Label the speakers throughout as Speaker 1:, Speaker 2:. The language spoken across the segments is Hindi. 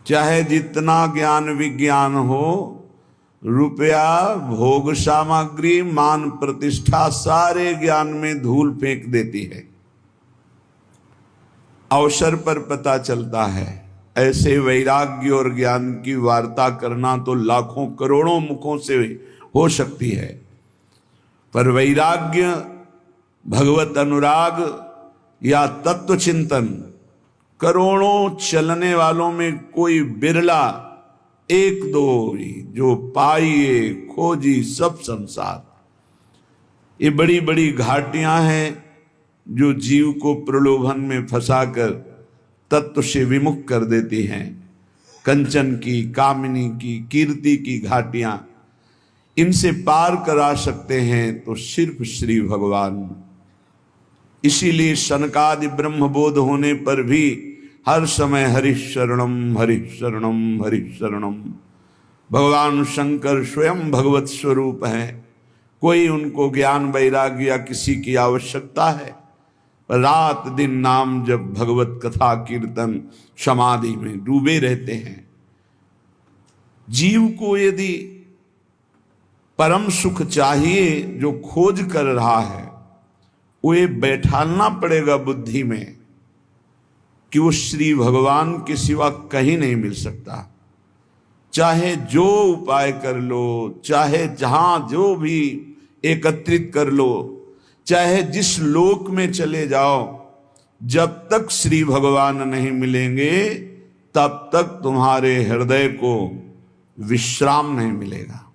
Speaker 1: चाहे जितना ज्ञान विज्ञान हो, रुपया, भोग सामग्री, मान प्रतिष्ठा, सारे ज्ञान में धूल फेंक देती है। अवसर पर पता चलता है। ऐसे वैराग्य और ज्ञान की वार्ता करना तो लाखों करोड़ों मुखों से हो सकती है, पर वैराग्य, भगवत अनुराग या तत्व चिंतन करोड़ों चलने वालों में कोई बिरला, एक दो ही जो पाइए खोजी सब संसार। ये बड़ी बड़ी घाटियां हैं जो जीव को प्रलोभन में फंसाकर तत्व से विमुख कर देती हैं। कंचन की, कामिनी की, कीर्ति की घाटियां, इनसे पार करा सकते हैं तो सिर्फ श्री भगवान। इसीलिए सनकादि ब्रह्मबोध होने पर भी हर समय हरिशरणम हरिशरणम हरिशरणम। भगवान शंकर स्वयं भगवत स्वरूप हैं। कोई उनको ज्ञान वैराग्य या किसी की आवश्यकता है? रात दिन नाम जब, भगवत कथा कीर्तन, समाधि में डूबे रहते हैं। जीव को यदि परम सुख चाहिए जो खोज कर रहा है, वो ये बैठालना पड़ेगा बुद्धि में कि वो श्री भगवान के सिवा कहीं नहीं मिल सकता। चाहे जो उपाय कर लो, चाहे जहां जो भी एकत्रित कर लो, चाहे जिस लोक में चले जाओ, जब तक श्री भगवान नहीं मिलेंगे तब तक तुम्हारे हृदय को विश्राम नहीं मिलेगा।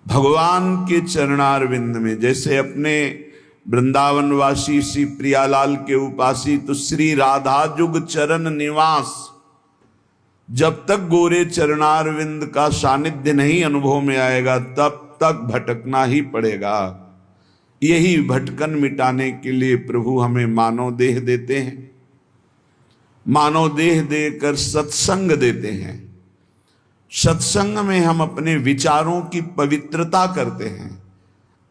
Speaker 1: भगवान के चरणारविंद में, जैसे अपने वृंदावनवासी श्री प्रियालाल के उपासी तो श्री राधा जुग चरण निवास, जब तक गोरे चरणारविंद का सानिध्य नहीं अनुभव में आएगा तब तक भटकना ही पड़ेगा। यही भटकन मिटाने के लिए प्रभु हमें मानव देह देते हैं। मानव देह देकर सत्संग देते हैं। सत्संग में हम अपने विचारों की पवित्रता करते हैं।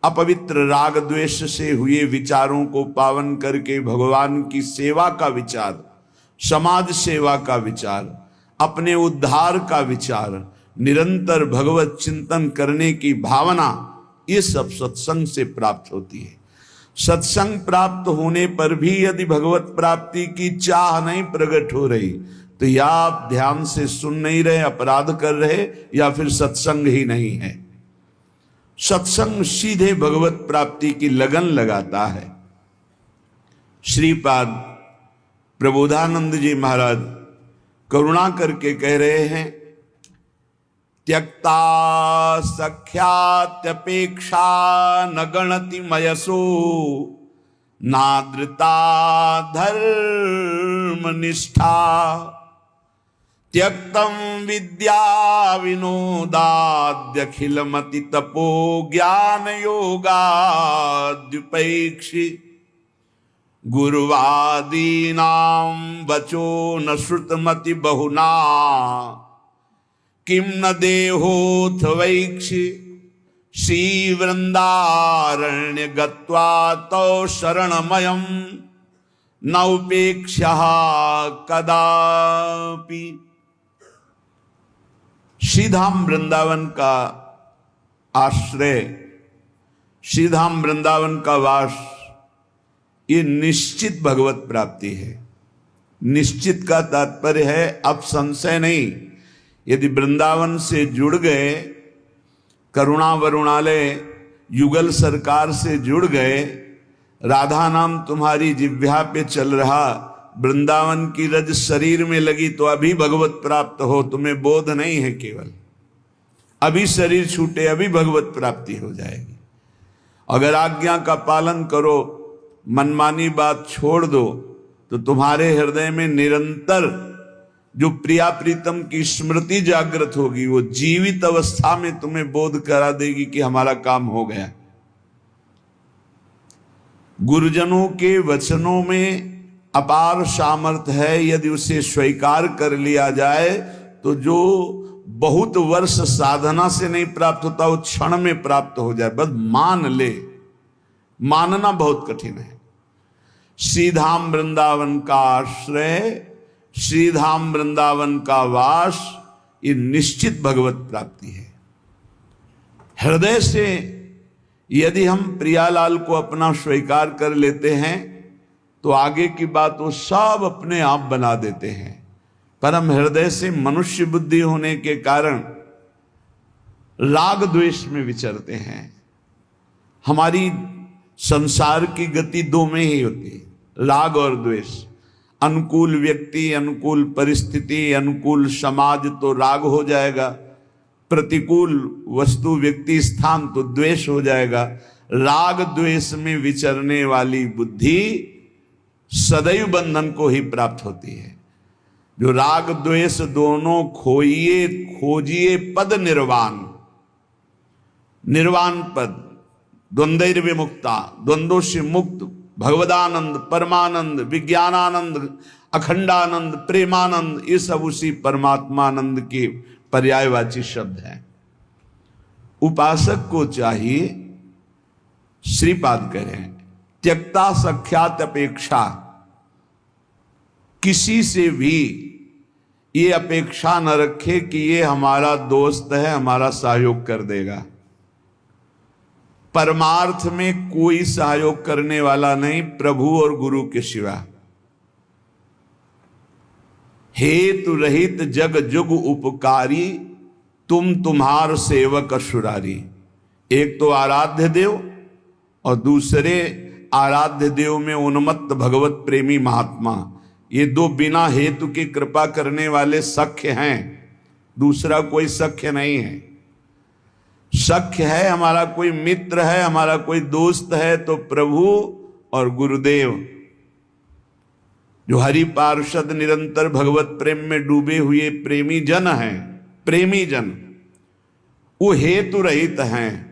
Speaker 1: अपवित्र राग द्वेष से हुए विचारों को पावन करके भगवान की सेवा का विचार, समाज सेवा का विचार, अपने उद्धार का विचार, निरंतर भगवत चिंतन करने की भावना, ये सब सत्संग से प्राप्त होती है। सत्संग प्राप्त होने पर भी यदि भगवत प्राप्ति की चाह नहीं प्रकट हो रही तो या आप ध्यान से सुन नहीं रहे, अपराध कर रहे, या फिर सत्संग ही नहीं है। सत्संग सीधे भगवत प्राप्ति की लगन लगाता है। श्रीपाद प्रबोधानंद जी महाराज करुणा करके कह रहे हैं, त्यक्ता सख्यात्यपेक्षा न गणति मयसो नादृता धर्म निष्ठा त्यक्तम विद्या विनोदाद्यखिलमति तपो ज्ञान योगाद्युपैक्षि गुरुवादीनां वचो न श्रुतमति बहुना किम न देहोथ वैक्षि श्री वृंदारण्य गत्वा तो शरणमयम् न उपेक्षा कदापि। श्रीधाम वृंदावन का आश्रय, श्रीधाम वृंदावन का वास, ये निश्चित भगवत प्राप्ति है। निश्चित का तात्पर्य है अब संशय नहीं। यदि वृंदावन से जुड़ गए, करुणा वरुणालय युगल सरकार से जुड़ गए, राधा नाम तुम्हारी जिह्वा पे चल रहा, वृंदावन की रज शरीर में लगी तो अभी भगवत प्राप्त हो, तुम्हें बोध नहीं है। केवल अभी शरीर छूटे अभी भगवत प्राप्ति हो जाएगी। अगर आज्ञा का पालन करो, मनमानी बात छोड़ दो, तो तुम्हारे हृदय में निरंतर जो प्रिया प्रीतम की स्मृति जागृत होगी, वो जीवित अवस्था में तुम्हें बोध करा देगी कि हमारा काम हो गया। गुरुजनों के वचनों में अपार सामर्थ्य है। यदि उसे स्वीकार कर लिया जाए तो जो बहुत वर्ष साधना से नहीं प्राप्त होता वो क्षण में प्राप्त हो जाए। बस मान ले, मानना बहुत कठिन है। श्रीधाम वृंदावन का आश्रय श्रीधाम वृंदावन का वास, ये निश्चित भगवत प्राप्ति है। हृदय से यदि हम प्रियालाल को अपना स्वीकार कर लेते हैं तो आगे की बात वो सब अपने आप बना देते हैं। पर हम हृदय से मनुष्य बुद्धि होने के कारण राग द्वेष में विचरते हैं। हमारी संसार की गति दो में ही होती है, राग और द्वेष। अनुकूल व्यक्ति, अनुकूल परिस्थिति, अनुकूल समाज तो राग हो जाएगा, प्रतिकूल वस्तु व्यक्ति स्थान तो द्वेष हो जाएगा। राग द्वेष में विचरने वाली बुद्धि सदैव बंधन को ही प्राप्त होती है। जो राग द्वेष दोनों खोइए खोजिए पद निर्वाण, निर्वाण पद, द्वंद्वैर विमुक्ता, द्वंद्वों से मुक्त, भगवदानंद, परमानंद, विज्ञानानंद, अखंडानंद, प्रेमानंद, ये सब उसी परमात्मानंद के पर्यायवाची शब्द हैं। उपासक को चाहिए, श्रीपाद करें, त्यक्ता सख्यात अपेक्षा, किसी से भी ये अपेक्षा न रखे कि ये हमारा दोस्त है, हमारा सहयोग कर देगा। परमार्थ में कोई सहयोग करने वाला नहीं प्रभु और गुरु के सिवा। हेतु रहित जग जुग उपकारी, तुम तुम्हार सेवक असुरारी। एक तो आराध्य देव और दूसरे आराध्य देव में उन्मत्त भगवत प्रेमी महात्मा, ये दो बिना हेतु की कृपा करने वाले सख्य हैं, दूसरा कोई सख्य नहीं है। सख्य है हमारा कोई मित्र है, हमारा कोई दोस्त है तो प्रभु और गुरुदेव, जो हरि पार्षद निरंतर भगवत प्रेम में डूबे हुए प्रेमी जन हैं, प्रेमी जन, वो हेतु रहित हैं।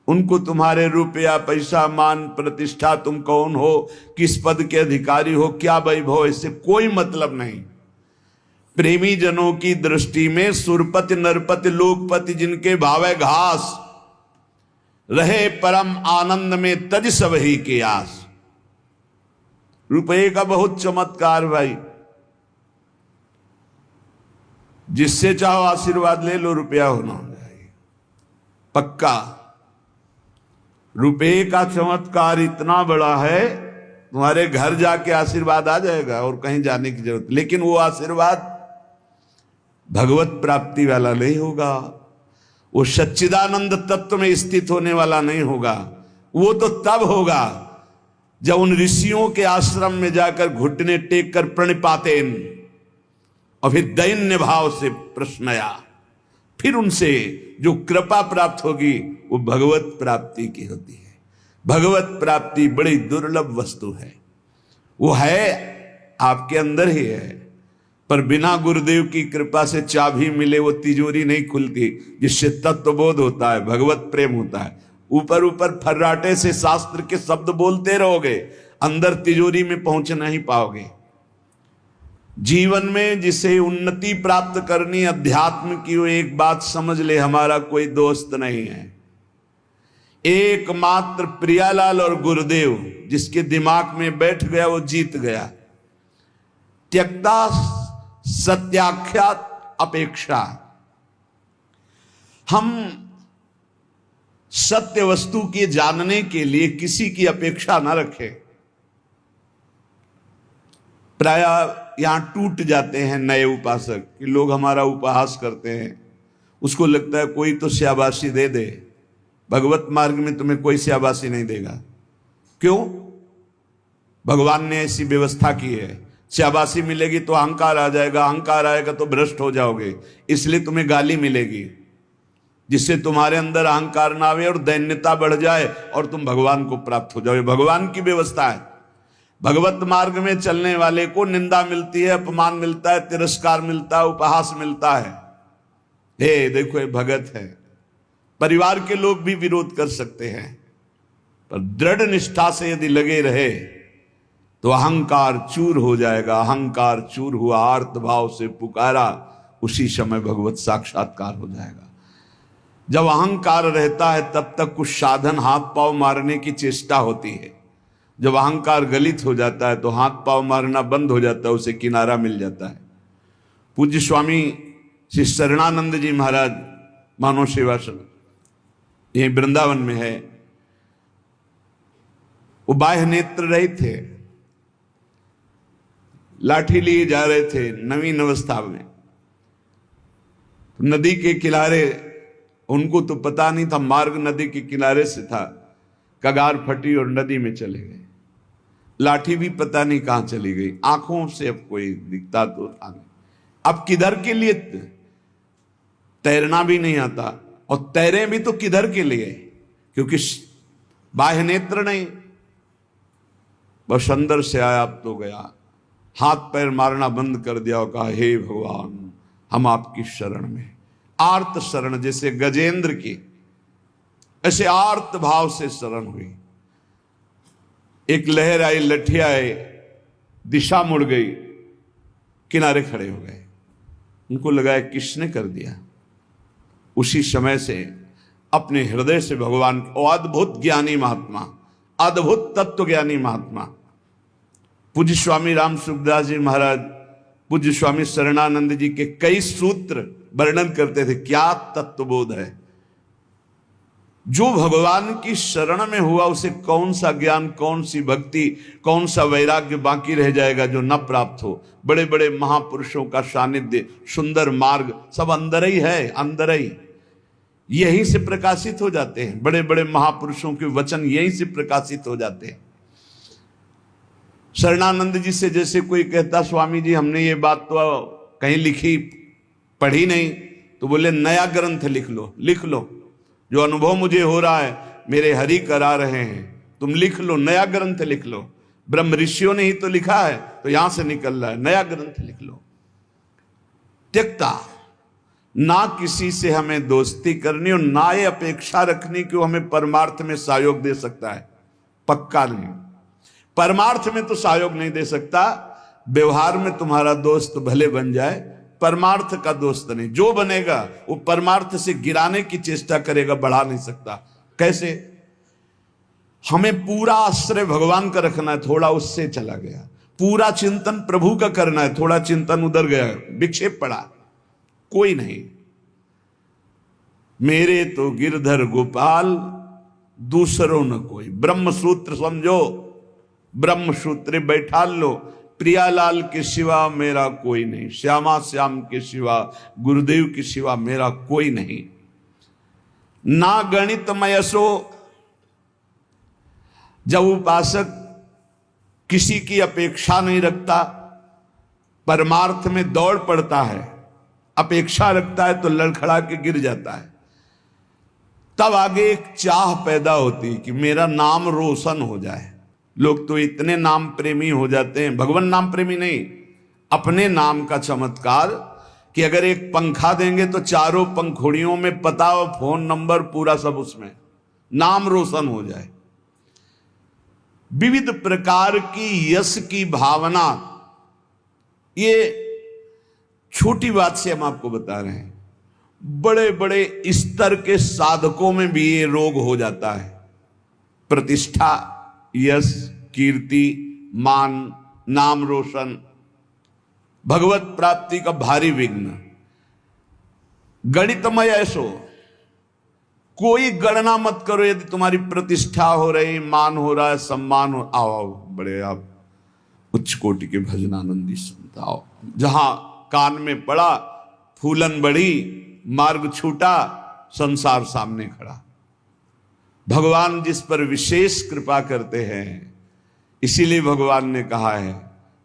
Speaker 1: उनको तुम्हारे रुपया पैसा मान प्रतिष्ठा, तुम कौन हो, किस पद के अधिकारी हो, क्या वैभव, इससे कोई मतलब नहीं। प्रेमी जनों की दृष्टि में सुरपति नरपति लोकपति जिनके भावे घास, रहे परम आनंद में तज सब ही के आस। रुपये का बहुत चमत्कार भाई, जिससे चाहो आशीर्वाद ले लो, रुपया होना चाहिए पक्का। रुपये का चमत्कार इतना बड़ा है, तुम्हारे घर जाके आशीर्वाद आ जाएगा और कहीं जाने की जरूरत, लेकिन वो आशीर्वाद भगवत प्राप्ति वाला नहीं होगा, वो सच्चिदानंद तत्व में स्थित होने वाला नहीं होगा। वो तो तब होगा जब उन ऋषियों के आश्रम में जाकर घुटने टेक कर प्रणिपातेन और फिर दैन्य भाव से प्रश्नया, फिर उनसे जो कृपा प्राप्त होगी वो भगवत प्राप्ति की होती है। भगवत प्राप्ति बड़ी दुर्लभ वस्तु है, वो है आपके अंदर ही है, पर बिना गुरुदेव की कृपा से चाबी मिले वो तिजोरी नहीं खुलती, जिससे तत्वबोध होता है, भगवत प्रेम होता है। ऊपर ऊपर फर्राटे से शास्त्र के शब्द बोलते रहोगे, अंदर तिजोरी में पहुंच नहीं पाओगे। जीवन में जिसे उन्नति प्राप्त करनी अध्यात्म की, वो एक बात समझ ले, हमारा कोई दोस्त नहीं है, एकमात्र प्रियालाल और गुरुदेव जिसके दिमाग में बैठ गया वो जीत गया। त्यक्ता सत्याख्यात अपेक्षा, हम सत्य वस्तु के जानने के लिए किसी की अपेक्षा न रखें। प्राय यहां टूट जाते हैं नए उपासक कि लोग हमारा उपहास करते हैं, उसको लगता है कोई तो शाबाशी दे दे। भगवत मार्ग में तुम्हें कोई शाबाशी नहीं देगा। क्यों? भगवान ने ऐसी व्यवस्था की है। शाबाशी मिलेगी तो अहंकार आ जाएगा, अहंकार आएगा तो भ्रष्ट हो जाओगे, इसलिए तुम्हें गाली मिलेगी, जिससे तुम्हारे अंदर अहंकार ना आवे और दैन्यता बढ़ जाए और तुम भगवान को प्राप्त हो जाओ। भगवान की व्यवस्था है। भगवत मार्ग में चलने वाले को निंदा मिलती है, अपमान मिलता है, तिरस्कार मिलता है, उपहास मिलता है। हे देखो ये भगत है। परिवार के लोग भी विरोध कर सकते हैं, पर दृढ़ निष्ठा से यदि लगे रहे तो अहंकार चूर हो जाएगा। अहंकार चूर हुआ, आर्त भाव से पुकारा, उसी समय भगवत साक्षात्कार हो जाएगा। जब अहंकार रहता है तब तक कुछ साधन हाथ पांव मारने की चेष्टा होती है, जब अहंकार गलित हो जाता है तो हाथ पांव मारना बंद हो जाता है, उसे किनारा मिल जाता है। पूज्य स्वामी श्री शरणानंद जी महाराज मानव सेवाश्रम यही वृंदावन में है, वो बाह्य नेत्र रहित थे, लाठी लिए जा रहे थे नवीन अवस्था में। नदी के किनारे, उनको तो पता नहीं था मार्ग नदी के किनारे से था, कगार फटी और नदी में चले गए। लाठी भी पता नहीं कहां चली गई, आंखों से अब कोई दिखता तो था नहीं। अब किधर के लिए, तैरना भी नहीं आता और तैरे भी तो किधर के लिए, क्योंकि बाह्य नेत्र नहीं, बस अंदर से आया अब तो गया। हाथ पैर मारना बंद कर दिया और कहा हे भगवान हम आपकी शरण में। आर्त शरण, जैसे गजेंद्र की, ऐसे आर्त भाव से शरण हुई। एक लहर आई, लठी आए, दिशा मुड़ गई, किनारे खड़े हो गए। उनको लगा किसने कर दिया। उसी समय से अपने हृदय से भगवान, अद्भुत ज्ञानी महात्मा, अद्भुत तत्व ज्ञानी महात्मा पूज्य स्वामी राम सुखदास जी महाराज, पूज्य स्वामी शरणानंद जी के कई सूत्र वर्णन करते थे। क्या तत्वबोध है। जो भगवान की शरण में हुआ उसे कौन सा ज्ञान, कौन सी भक्ति, कौन सा वैराग्य बाकी रह जाएगा जो न प्राप्त हो। बड़े बड़े महापुरुषों का सानिध्य, सुंदर मार्ग सब अंदर ही है, अंदर ही यहीं से प्रकाशित हो जाते हैं। बड़े बड़े महापुरुषों के वचन यहीं से प्रकाशित हो जाते हैं। शरणानंद जी से जैसे कोई कहता स्वामी जी हमने ये बात तो कहीं लिखी पढ़ी नहीं, तो बोले नया ग्रंथ लिख लो, लिख लो। जो अनुभव मुझे हो रहा है मेरे हरि करा रहे हैं, तुम लिख लो, नया ग्रंथ लिख लो। ब्रह्म ऋषियों ने ही तो लिखा है, तो यहां से निकल रहा है, नया ग्रंथ लिख लो। त्यक्ता, ना किसी से हमें दोस्ती करनी और ना ये अपेक्षा रखनी कि वो हमें परमार्थ में सहयोग दे सकता है। पक्का नहीं, परमार्थ में तो सहयोग नहीं दे सकता। व्यवहार में तुम्हारा दोस्त भले बन जाए, परमार्थ का दोस्त नहीं। जो बनेगा वो परमार्थ से गिराने की चेष्टा करेगा, बढ़ा नहीं सकता। कैसे? हमें पूरा आश्रय भगवान का रखना है, थोड़ा उससे चला गया। पूरा चिंतन प्रभु का करना है, थोड़ा चिंतन उधर गया, विक्षेप पड़ा, कोई नहीं। मेरे तो गिरधर गोपाल, दूसरों न कोई। ब्रह्म सूत्र समझो, ब्रह्म सूत्र बैठा लो। प्रियालाल के सिवा मेरा कोई नहीं, श्यामा श्याम के सिवा, गुरुदेव के सिवा मेरा कोई नहीं। ना गणित मयसो, जब उपासक किसी की अपेक्षा नहीं रखता, परमार्थ में दौड़ पड़ता है, अपेक्षा रखता है तो लड़खड़ा के गिर जाता है। तब आगे एक चाह पैदा होती कि मेरा नाम रोशन हो जाए। लोग तो इतने नाम प्रेमी हो जाते हैं, भगवान नाम प्रेमी नहीं, अपने नाम का चमत्कार, कि अगर एक पंखा देंगे तो चारों पंखुड़ियों में पता और फोन नंबर पूरा सब उसमें, नाम रोशन हो जाए। विविध प्रकार की यश की भावना, ये छोटी बात से हम आपको बता रहे हैं, बड़े बड़े स्तर के साधकों में भी ये रोग हो जाता है। प्रतिष्ठा, यश, कीर्ति, मान, नाम रोशन, भगवत प्राप्ति का भारी विघ्न। गणितमय ऐसो, कोई गणना मत करो। यदि तुम्हारी प्रतिष्ठा हो रही, मान हो रहा है, सम्मान हो, आओ बड़े आप उच्च कोटि के भजनानंदी संत आओ। जहां कान में पड़ा, फूलन बढ़ी, मार्ग छूटा, संसार सामने खड़ा। भगवान जिस पर विशेष कृपा करते हैं, इसीलिए भगवान ने कहा है,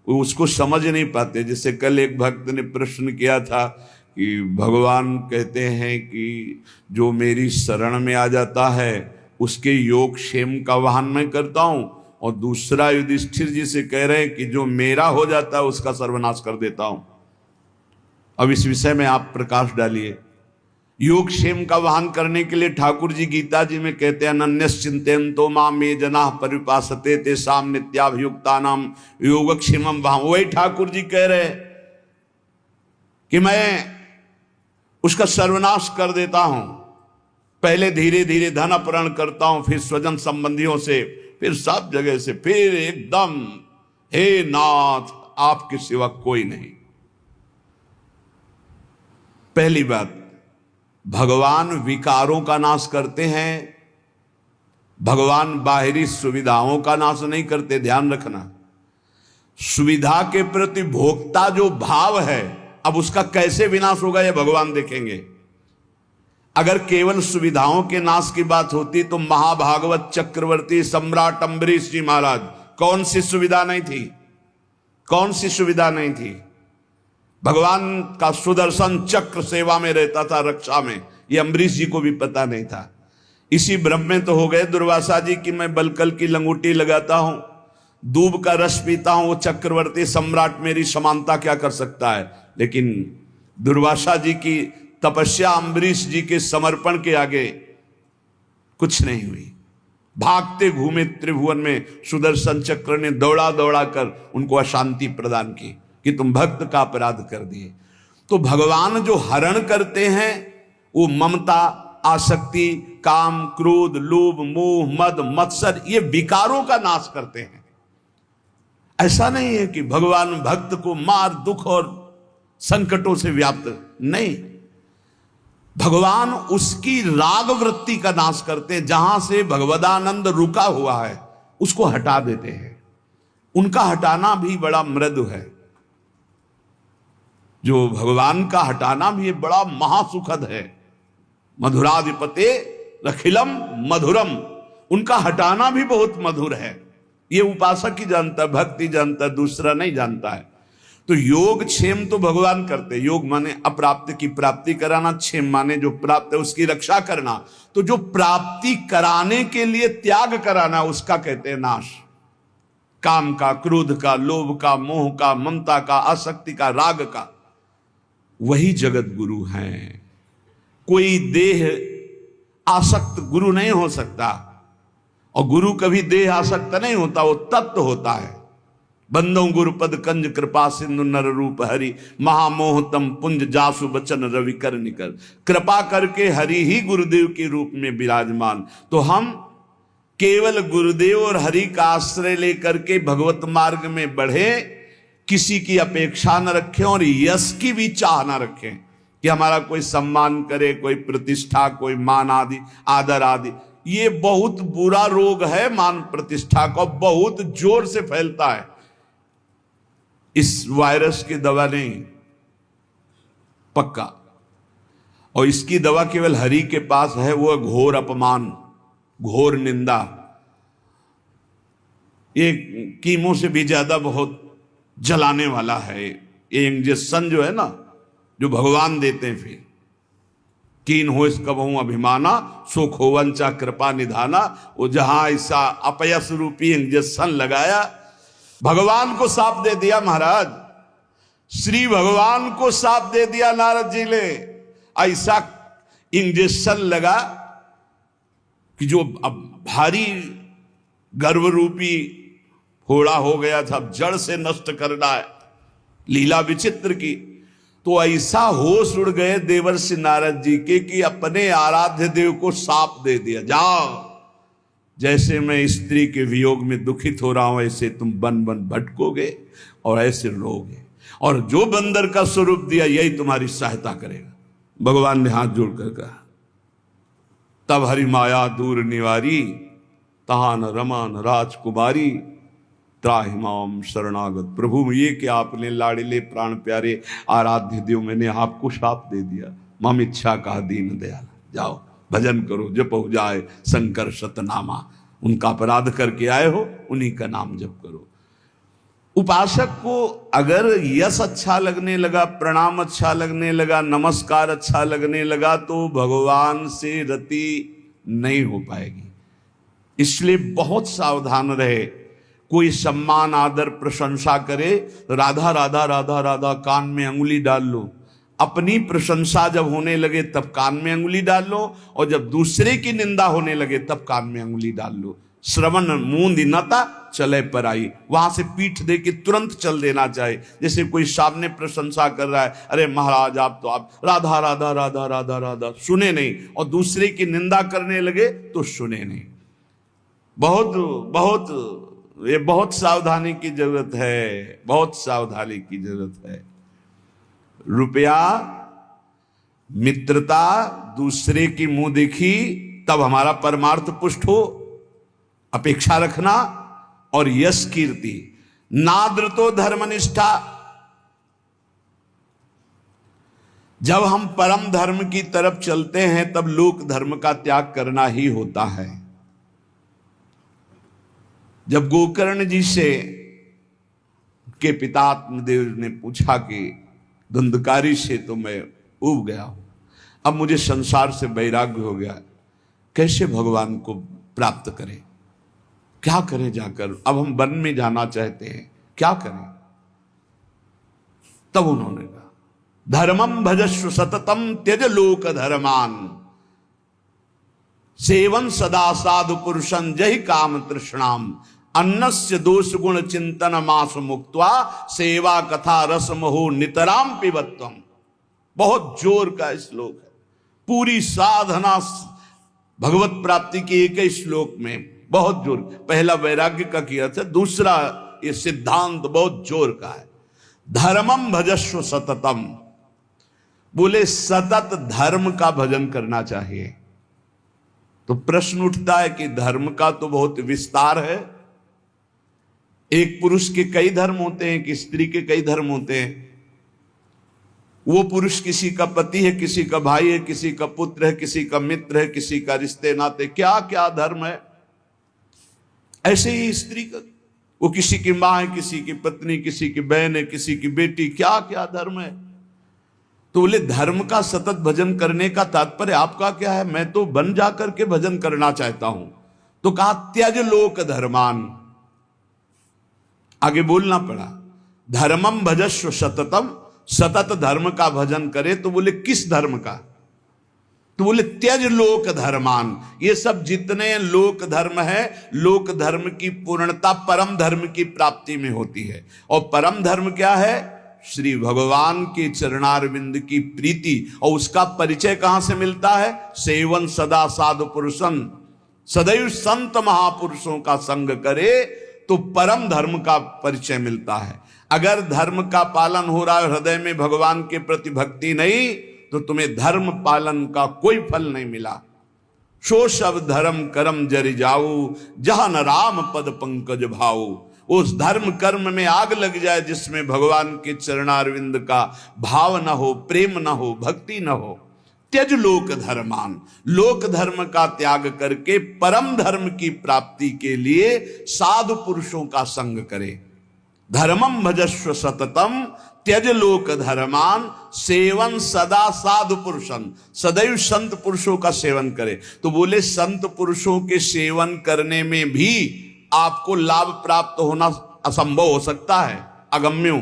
Speaker 1: वो उसको समझ नहीं पाते। जैसे कल एक भक्त ने प्रश्न किया था कि भगवान कहते हैं कि जो मेरी शरण में आ जाता है उसके योग क्षेम का वहन मैं करता हूं, और दूसरा युधिष्ठिर जी से कह रहे हैं कि जो मेरा हो जाता है उसका सर्वनाश कर देता हूं। अब इस विषय में आप प्रकाश डालिए। योग क्षेम का वहन करने के लिए ठाकुर जी गीता जी में कहते हैं, अनन्यस चिंतयन्तो मां मे जनाः परिपासते तेषां नित्याभियुक्तानां योगक्षेमं वहम्। वही ठाकुर जी कह रहे कि मैं उसका सर्वनाश कर देता हूं। पहले धीरे धीरे धन अपहरण करता हूं, फिर स्वजन संबंधियों से फिर सब जगह से फिर एकदम, हे नाथ आपके सिवा कोई नहीं। पहली बात, भगवान विकारों का नाश करते हैं, भगवान बाहरी सुविधाओं का नाश नहीं करते। ध्यान रखना, सुविधा के प्रति भोक्ता जो भाव है, अब उसका कैसे विनाश होगा यह भगवान देखेंगे। अगर केवल सुविधाओं के नाश की बात होती तो महाभागवत चक्रवर्ती सम्राट अम्बरीश जी महाराज, कौन सी सुविधा नहीं थी, कौन सी सुविधा नहीं थी। भगवान का सुदर्शन चक्र सेवा में रहता था, रक्षा में, ये अम्बरीश जी को भी पता नहीं था। इसी भ्रम में तो हो गए दुर्वासा जी कि मैं बलकल की लंगोटी लगाता हूं, दूब का रस पीता हूं, वो चक्रवर्ती सम्राट मेरी समानता क्या कर सकता है। लेकिन दुर्वासा जी की तपस्या अम्बरीश जी के समर्पण के आगे कुछ नहीं हुई। भागते घूमे त्रिभुवन में सुदर्शन चक्र ने दौड़ा दौड़ा कर उनको अशांति प्रदान की कि तुम भक्त का अपराध कर दिए। तो भगवान जो हरण करते हैं वो ममता, आसक्ति, काम, क्रोध, लोभ, मोह, मद, मत्सर, ये विकारों का नाश करते हैं। ऐसा नहीं है कि भगवान भक्त को मार, दुख और संकटों से व्याप्त, नहीं, भगवान उसकी राग वृत्ति का नाश करते हैं। जहां से भगवदानंद रुका हुआ है उसको हटा देते हैं। उनका हटाना भी बड़ा मृदु है, जो भगवान का हटाना भी बड़ा महासुखद है। मधुराधिपते रखिलम मधुरम, उनका हटाना भी बहुत मधुर है। ये उपासक ही जानता है, भक्ति जानता है, दूसरा नहीं जानता है। तो योग क्षेम तो भगवान करते, योग माने अप्राप्त की प्राप्ति कराना, क्षेम माने जो प्राप्त है उसकी रक्षा करना। तो जो प्राप्ति कराने के लिए त्याग कराना उसका कहते हैं नाश। काम का, क्रोध का, लोभ का, मोह का, ममता का, आसक्ति का, राग का, वही जगत गुरु हैं। कोई देह आसक्त गुरु नहीं हो सकता, और गुरु कभी देह आसक्त नहीं होता, वो तत्व होता है। बंदो गुरुपद कंज कृपा सिंधु नर रूप हरि, महामोहतम पुंज जासु बचन रवि कर निकर। कृपा करके हरि ही गुरुदेव के रूप में विराजमान। तो हम केवल गुरुदेव और हरि का आश्रय लेकर के भगवत मार्ग में बढ़े, किसी की अपेक्षा न रखें और यश की भी चाह न रखें कि हमारा कोई सम्मान करे, कोई प्रतिष्ठा, कोई मान आदि, आदर आदि। ये बहुत बुरा रोग है मान प्रतिष्ठा का, बहुत जोर से फैलता है। इस वायरस की दवा नहीं, पक्का, और इसकी दवा केवल हरि के पास है, वो घोर अपमान, घोर निंदा। ये कीमो से भी ज्यादा बहुत जलाने वाला है ये इंजेक्शन जो है ना, जो भगवान देते हैं। फिर कीन हो इस कबहू अभिमाना, सुख हो वंचा कृपा निधाना। वो जहां ऐसा अपयस रूपी इंजेक्शन लगाया, भगवान को साफ दे दिया महाराज, श्री भगवान को साफ दे दिया नारद जी ने। ऐसा इंजेक्शन लगा कि जो अब भारी गर्भ रूपी फोड़ा हो गया था, जड़ से नष्ट करना है, लीला विचित्र की। तो ऐसा होश उड़ गए देवर्षि नारद जी के कि अपने आराध्य देव को साप दे दिया, जाओ, जैसे मैं स्त्री के वियोग में दुखित हो रहा हूं ऐसे तुम बन बन भटकोगे और ऐसे रोगे, और जो बंदर का स्वरूप दिया यही तुम्हारी सहायता करेगा। भगवान ने हाथ जोड़कर कहा, तब हरि माया दूर निवारी, तहान रमान राजकुमारी, त्राहिमाम शरणागत। प्रभु ये कि आपने लाड़िले प्राण प्यारे आराध्य देव, मैंने आपको शाप दे दिया, मम इच्छा का दीन दयाल, जाओ भजन करो, जप हो जाए शंकर सतनामा। उनका अपराध करके आए हो, उन्हीं का नाम जप करो। उपासक को अगर यश अच्छा लगने लगा, प्रणाम अच्छा लगने लगा, नमस्कार अच्छा लगने लगा, तो भगवान से रति नहीं हो पाएगी। इसलिए बहुत सावधान रहे। कोई सम्मान, आदर, प्रशंसा करे, राधा राधा राधा राधा कान में अंगुली डाल लो। अपनी प्रशंसा जब होने लगे तब कान में अंगुली डाल लो, और जब दूसरे की निंदा होने लगे तब कान में अंगुली डाल लो। श्रवण मूंद नता चले पर आई, वहां से पीठ दे के तुरंत चल देना चाहिए। जैसे कोई सामने प्रशंसा कर रहा है, अरे महाराज आप राधा राधा राधा राधा राधा, सुने नहीं, और दूसरे की निंदा करने लगे तो सुने नहीं। बहुत बहुत ये बहुत सावधानी की जरूरत है, बहुत सावधानी की जरूरत है। रुपया, मित्रता, दूसरे की मुंह देखी, तब हमारा परमार्थ पुष्ट हो, अपेक्षा रखना, और यश कीर्ति, नादृतो धर्मनिष्ठा। जब हम परम धर्म की तरफ चलते हैं तब लोक धर्म का त्याग करना ही होता है। जब गोकर्ण जी से के पिता आत्मदेव ने पूछा कि धुंधकारी से तो मैं उब गया हूं, अब मुझे संसार से वैराग्य हो गया, कैसे भगवान को प्राप्त करें, क्या करें जाकर, अब हम वन में जाना चाहते हैं, क्या करें? तब उन्होंने कहा धर्मम भजस्व सततम त्यज लोक धर्मान सेवन सदा साधु पुरुषं जहि काम तृष्णाम अन्नस्य दोष गुण चिंतन मास मुक्त्वा सेवा कथा रस मोह नितराम पिबत्वम। बहुत जोर का श्लोक है, पूरी साधना भगवत प्राप्ति की एक ही श्लोक में बहुत जोर। पहला वैराग्य का किया था, दूसरा ये सिद्धांत बहुत जोर का है। धर्मम भजस्व सततम, बोले सतत धर्म का भजन करना चाहिए। तो प्रश्न उठता है कि धर्म का तो बहुत विस्तार है, एक पुरुष के कई धर्म होते हैं, कि स्त्री के कई धर्म होते हैं। वो पुरुष किसी का पति है, किसी का भाई है, किसी का पुत्र है, किसी का मित्र है, किसी का रिश्ते नाते, क्या क्या धर्म है। ऐसे ही स्त्री का, वो किसी की मां है, किसी की पत्नी, किसी की बहन है, किसी की बेटी, क्या क्या धर्म है। तो बोले धर्म का सतत भजन करने का तात्पर्य आपका क्या है? मैं तो बन जाकर के भजन करना चाहता हूं। तो कहा त्यज लोक धर्मान, आगे बोलना पड़ा धर्मम भजस्व सततम, सतत धर्म का भजन करे। तो बोले किस धर्म का? तो बोले त्यज लोक धर्मान। ये सब जितने लोक धर्म है, लोक धर्म की पूर्णता परम धर्म की प्राप्ति में होती है। और परम धर्म क्या है? श्री भगवान के चरणारविंद की प्रीति। और उसका परिचय कहां से मिलता है? सेवन सदा साधु पुरुषन, सदैव संत महापुरुषों का संग करे तो परम धर्म का परिचय मिलता है। अगर धर्म का पालन हो रहा है, हृदय में भगवान के प्रति भक्ति नहीं, तो तुम्हें धर्म पालन का कोई फल नहीं मिला। सो सब धर्म कर्म जरि जाऊ, जहां न राम पद पंकज भाऊ। उस धर्म कर्म में आग लग जाए जिसमें भगवान के चरणारविंद का भाव न हो, प्रेम न हो, भक्ति न हो। त्यज लोक धर्मान, लोक धर्म का त्याग करके परम धर्म की प्राप्ति के लिए साधु पुरुषों का संग करे। धर्मम भजस्व सततम त्यज लोक धर्मान सेवन सदा साधु पुरुषन, सदैव संत पुरुषों का सेवन करे। तो बोले संत पुरुषों के सेवन करने में भी आपको लाभ प्राप्त होना असंभव हो सकता है, अगम्य।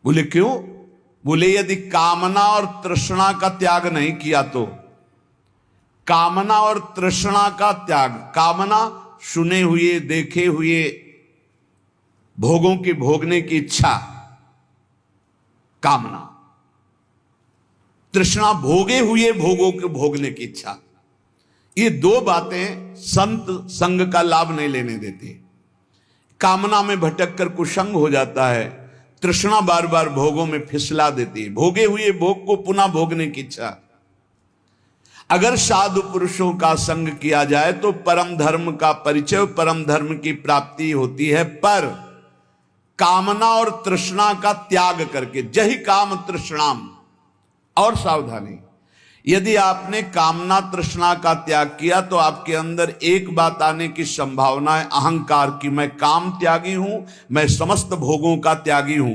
Speaker 1: बोले क्यों? बोले यदि कामना और तृष्णा का त्याग नहीं किया तो। कामना और तृष्णा का त्याग, कामना सुने हुए देखे हुए भोगों की भोगने की इच्छा, कामना। तृष्णा भोगे हुए भोगों के भोगने की इच्छा। ये दो बातें संत संग का लाभ नहीं लेने देती। कामना में भटक कर कुसंग हो जाता है, तृष्णा बार बार भोगों में फिसला देती है, भोगे हुए भोग को पुनः भोगने की इच्छा। अगर साधु पुरुषों का संग किया जाए तो परम धर्म का परिचय, परम धर्म की प्राप्ति होती है। पर कामना और तृष्णा का त्याग करके, जहि काम तृष्णाम। और सावधानी, यदि आपने कामना तृष्णा का त्याग किया तो आपके अंदर एक बात आने की संभावना है, अहंकार की। मैं काम त्यागी हूं, मैं समस्त भोगों का त्यागी हूं।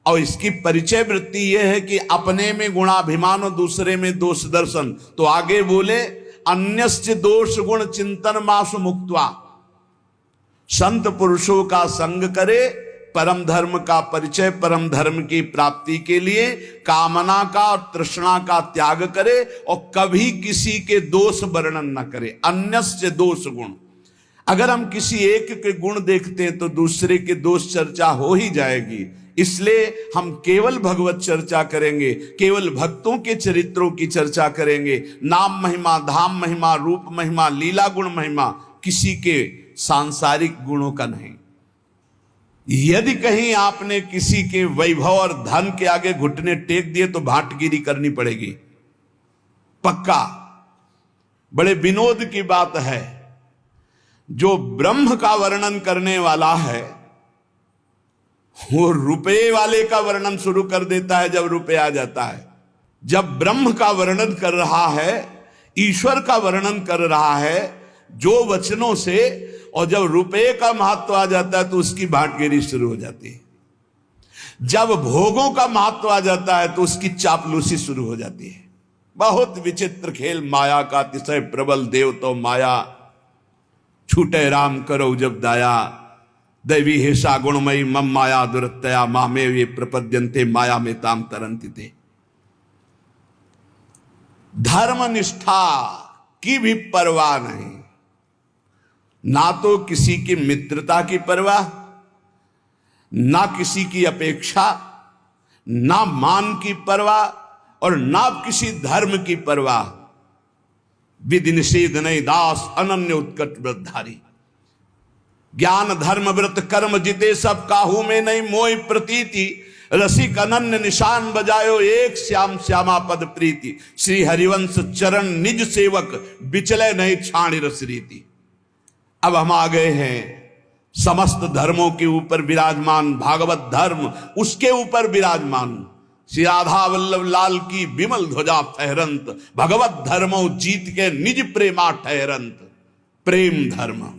Speaker 1: और इसकी परिचय वृत्ति यह है कि अपने में गुणाभिमान और दूसरे में दोष दर्शन। तो आगे बोले अन्यस्य दोष गुण चिंतन मासु मुक्त्वा। संत पुरुषों का संग करे, परम धर्म का परिचय, परम धर्म की प्राप्ति के लिए कामना का और तृष्णा का त्याग करे और कभी किसी के दोष वर्णन न करे। अन्यस्य दोष गुण, अगर हम किसी एक के गुण देखते हैं तो दूसरे के दोष चर्चा हो ही जाएगी। इसलिए हम केवल भगवत चर्चा करेंगे, केवल भक्तों के चरित्रों की चर्चा करेंगे। नाम महिमा, धाम महिमा, रूप महिमा, लीला गुण महिमा, किसी के सांसारिक गुणों का नहीं। यदि कहीं आपने किसी के वैभव और धन के आगे घुटने टेक दिए तो भाटगिरी करनी पड़ेगी, पक्का। बड़े विनोद की बात है, जो ब्रह्म का वर्णन करने वाला है वो रुपए वाले का वर्णन शुरू कर देता है जब रुपए आ जाता है। जब ब्रह्म का वर्णन कर रहा है, ईश्वर का वर्णन कर रहा है जो वचनों से, और जब रुपए का महत्व आ जाता है तो उसकी भाटगिरी शुरू हो जाती है। जब भोगों का महत्व आ जाता है तो उसकी चापलूसी शुरू हो जाती है। बहुत विचित्र खेल माया का, अतिशय प्रबल देव तो माया, छूटे राम करो जब दाया, दैवी हेषा गुणमयी मम माया दुरतया मामे वे प्रपद्यन्ते माया में ताम तरंति ते। धर्मनिष्ठा की भी परवाह नहीं, ना तो किसी की मित्रता की परवाह, ना किसी की अपेक्षा, ना मान की परवाह, और ना किसी धर्म की परवाह। विधि निषेध नहीं दास अनन्य उत्कट व्रतधारी, ज्ञान धर्म व्रत कर्म जिते सब काहू में नहीं मोहि प्रतीति, रसिक अनन्य निशान बजायो एक श्याम श्यामा पद प्रीति, श्री हरिवंश चरण निज सेवक बिचले नहीं छाणी रस रीति। अब हम आ गए हैं समस्त धर्मों के ऊपर विराजमान भागवत धर्म, उसके ऊपर विराजमान श्री राधा वल्लभ लाल की विमल ध्वजा फहरंत, भगवत धर्मो जीत के निज प्रेमा ठहरंत। प्रेम धर्म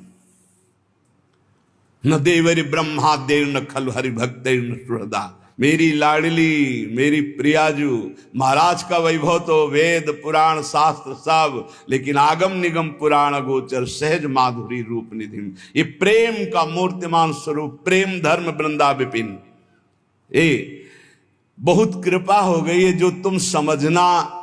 Speaker 1: न देवरि ब्रह्मा देव न खल हरि भक्त न सुहृदा। मेरी लाडली, मेरी प्रियाजू, महाराज का वैभव तो वेद पुराण शास्त्र सब, लेकिन आगम निगम पुराण गोचर सहज माधुरी रूप निधि। ये प्रेम का मूर्तिमान स्वरूप, प्रेम धर्म वृंदा विपिन। बहुत कृपा हो गई है, जो तुम समझना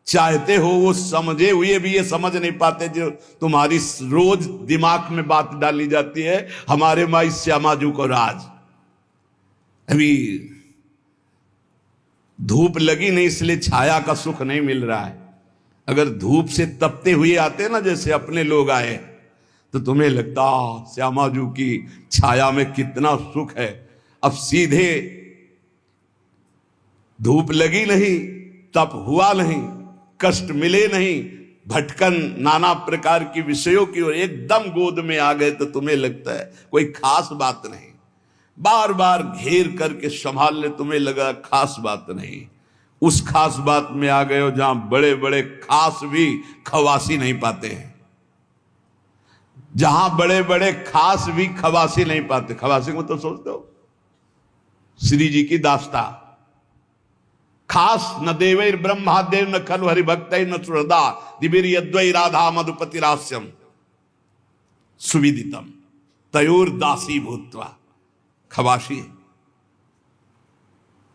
Speaker 1: चाहते हो वो समझे हुए भी ये समझ नहीं पाते, जो तुम्हारी रोज दिमाग में बात डाली जाती है। हमारे माई श्यामाजू को राज, अभी धूप लगी नहीं इसलिए छाया का सुख नहीं मिल रहा है। अगर धूप से तपते हुए आते ना, जैसे अपने लोग आए, तो तुम्हें लगता श्यामाजू की छाया में कितना सुख है। अब सीधे धूप लगी नहीं, तप हुआ नहीं, कष्ट मिले नहीं, भटकन नाना प्रकार की विषयों की ओर एकदम गोद में आ गए, तो तुम्हें लगता है कोई खास बात नहीं। बार बार घेर करके संभाल ले, तुम्हें लगा खास बात नहीं। उस खास बात में आ गए हो जहां बड़े बड़े खास भी खवासी नहीं पाते हैं, जहां बड़े बड़े खास भी खवासी नहीं पाते। खवासी को तो सोचते हो श्री जी की दास्ता, खास न देवैर ब्रह्मा देव न खलु हरि भक्त न सुहृदा, दिवीर यद्वै राधा मधुपति रास्यम सुविदितम तयोर दासी भूत्वा। खवासी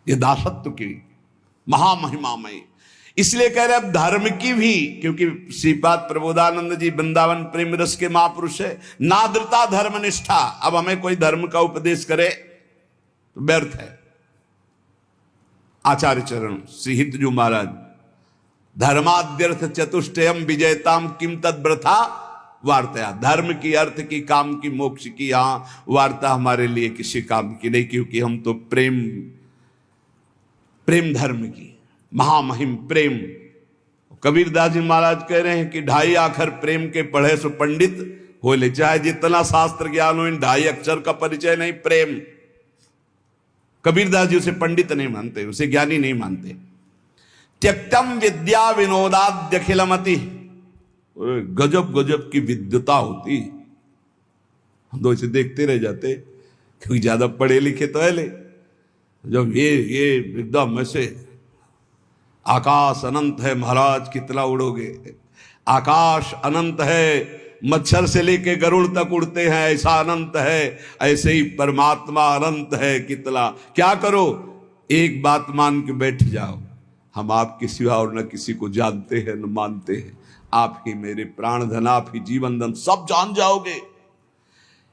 Speaker 1: ये दासत्व की महामहिमामय, इसलिए कह रहे अब धर्म की भी, क्योंकि श्रीपाद प्रबोधानंद जी वृंदावन प्रेम रस के महापुरुष है। नाद्रता धर्म निष्ठा, अब हमें कोई धर्म का उपदेश करे तो व्यर्थ है। आचार्य चरण श्री हितजू महाराज, धर्माद्यर्थ चतुष्टयम विजयताम किम तद व्रथा वार्ता। धर्म की, अर्थ की, काम की, मोक्ष की यहां वार्ता हमारे लिए किसी काम की नहीं, क्योंकि हम तो प्रेम धर्म की महामहिम प्रेम। कबीरदास जी महाराज कह रहे हैं कि 2.5 अक्षर प्रेम के पढ़े सो पंडित हो ले, चाहे जितना शास्त्र ज्ञान हो, इन 2.5 अक्षर का परिचय नहीं प्रेम। कबीरदास जी उसे पंडित नहीं मानते, उसे ज्ञानी नहीं मानते। त्यक्तम विद्या विनोदाद्य अखिलमति, गजब गजब की विद्वता होती, हम तो इसे देखते रह जाते, क्योंकि ज्यादा पढ़े लिखे तो है ले। जब ये एकदम ऐसे आकाश अनंत है महाराज, कितना उड़ोगे, आकाश अनंत है, मच्छर से लेके गरुड़ तक उड़ते हैं, ऐसा अनंत है, ऐसे ही परमात्मा अनंत है कितना। क्या करो, एक बात मान के बैठ जाओ, हम आपके सिवा और न किसी को जानते हैं न मानते हैं, आप ही मेरे प्राण धन, आप ही जीवन धन, सब जान जाओगे।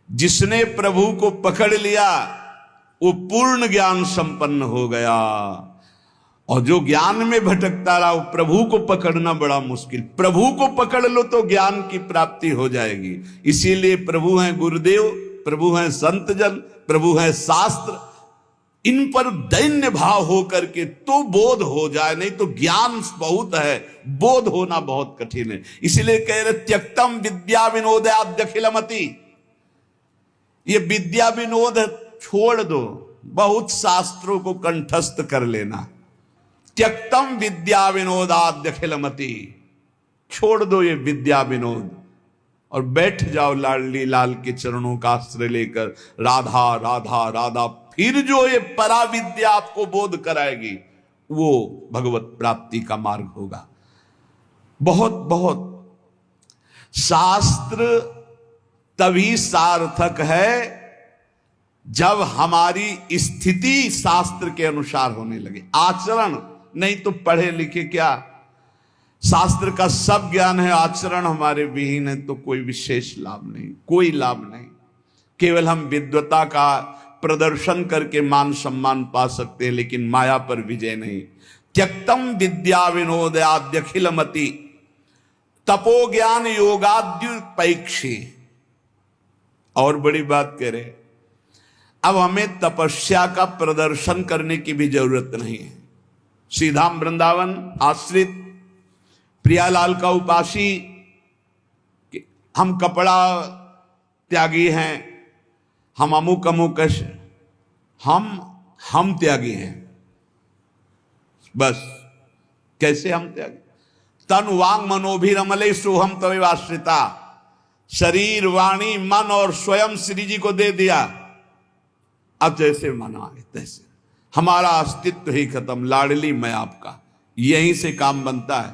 Speaker 1: जिसने प्रभु को पकड़ लिया वो पूर्ण ज्ञान संपन्न हो गया, और जो ज्ञान में भटकता रहा वो प्रभु को पकड़ना बड़ा मुश्किल। प्रभु को पकड़ लो तो ज्ञान की प्राप्ति हो जाएगी। इसीलिए प्रभु हैं गुरुदेव, प्रभु हैं संत जन, प्रभु हैं शास्त्र, इन पर दैन्य भाव हो करके तो बोध हो जाए, नहीं तो ज्ञान बहुत है, बोध होना बहुत कठिन है। इसलिए कह रहे त्यक्तम विद्या विनोदाद्यखिलमति, ये विद्या विनोद छोड़ दो, बहुत शास्त्रों को कंठस्थ कर लेना। त्यक्तम विद्या विनोदाद्यखिलमति, छोड़ दो ये विद्या विनोद और बैठ जाओ लाडली लाल के चरणों का आश्रय लेकर। राधा राधा राधा, फिर जो ये परा विद्या आपको बोध कराएगी वो भगवत प्राप्ति का मार्ग होगा। बहुत बहुत शास्त्र तभी सार्थक है जब हमारी स्थिति शास्त्र के अनुसार होने लगे, आचरण नहीं तो पढ़े लिखे क्या, शास्त्र का सब ज्ञान है, आचरण हमारे विहीन है तो कोई विशेष लाभ नहीं, कोई लाभ नहीं। केवल हम विद्वता का प्रदर्शन करके मान सम्मान पा सकते हैं, लेकिन माया पर विजय नहीं। त्यक्तम विद्या विनोदाद्यखिलमति तपो ज्ञान योगाद्युपैक्षी। और बड़ी बात कह रहे, अब हमें तपस्या का प्रदर्शन करने की भी जरूरत नहीं है। श्रीधाम वृंदावन आश्रित प्रियालाल का उपासी, हम कपड़ा त्यागी हैं, हम अमुक अमुक, हम त्यागी हैं, बस। कैसे हम त्यागी? तन वांग मनोभिरमले सोहम तवे आश्रिता, शरीर वाणी मन और स्वयं श्री जी को दे दिया। अब जैसे मना है तैसे, हमारा अस्तित्व ही खत्म, लाडली मैं आपका, यहीं से काम बनता है।